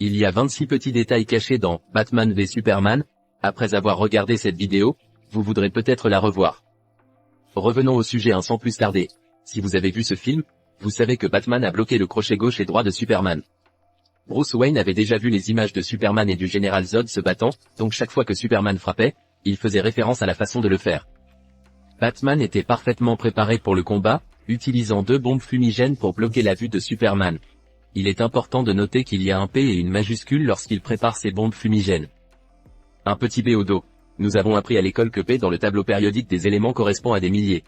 Il y a 26 petits détails cachés dans Batman v Superman. Après avoir regardé cette vidéo, vous voudrez peut-être la revoir. Revenons au sujet sans plus tarder. Si vous avez vu ce film, vous savez que Batman a bloqué le crochet gauche et droit de Superman. Bruce Wayne avait déjà vu les images de Superman et du général Zod se battant, donc chaque fois que Superman frappait, il faisait référence à la façon de le faire. Batman était parfaitement préparé pour le combat, utilisant 2 bombes fumigènes pour bloquer la vue de Superman. Il est important de noter qu'il y a un P et une majuscule lorsqu'il prépare ses bombes fumigènes. Un petit B au dos. Nous avons appris à l'école que P dans le tableau périodique des éléments correspond à des milliers.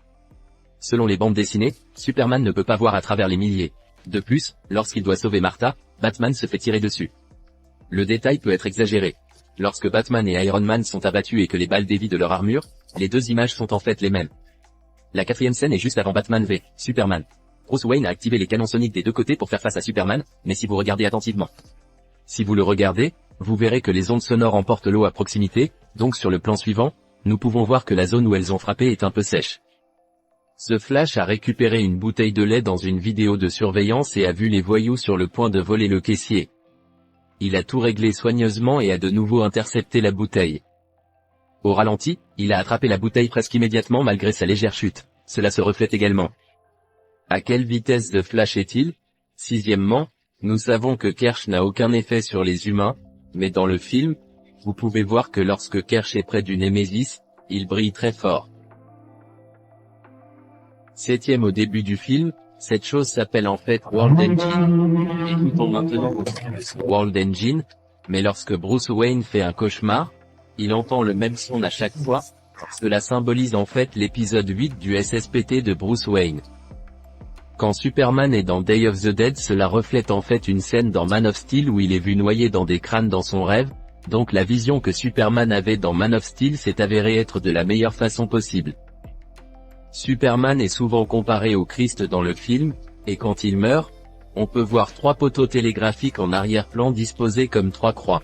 Selon les bandes dessinées, Superman ne peut pas voir à travers les milliers. De plus, lorsqu'il doit sauver Martha, Batman se fait tirer dessus. Le détail peut être exagéré. Lorsque Batman et Iron Man sont abattus et que les balles dévient de leur armure, les 2 images sont en fait les mêmes. La 4e scène est juste avant Batman v Superman. Bruce Wayne a activé les canons soniques des 2 côtés pour faire face à Superman, mais si vous regardez attentivement. Si vous le regardez, vous verrez que les ondes sonores emportent l'eau à proximité, donc sur le plan suivant, nous pouvons voir que la zone où elles ont frappé est un peu sèche. The Flash a récupéré une bouteille de lait dans une vidéo de surveillance et a vu les voyous sur le point de voler le caissier. Il a tout réglé soigneusement et a de nouveau intercepté la bouteille. Au ralenti, il a attrapé la bouteille presque immédiatement malgré sa légère chute. Cela se reflète également. À quelle vitesse The Flash est-il? 6e, nous savons que Kersh n'a aucun effet sur les humains, mais dans le film, vous pouvez voir que lorsque Kersh est près du Némésis, il brille très fort. 7e au début du film, cette chose s'appelle en fait World Engine. Écoutons maintenant World Engine, mais lorsque Bruce Wayne fait un cauchemar, il entend le même son à chaque fois. Cela symbolise en fait l'épisode 8 du SSPT de Bruce Wayne. Quand Superman est dans Day of the Dead, cela reflète en fait une scène dans Man of Steel où il est vu noyé dans des crânes dans son rêve, donc la vision que Superman avait dans Man of Steel s'est avérée être de la meilleure façon possible. Superman est souvent comparé au Christ dans le film, et quand il meurt, on peut voir 3 poteaux télégraphiques en arrière-plan disposés comme 3 croix.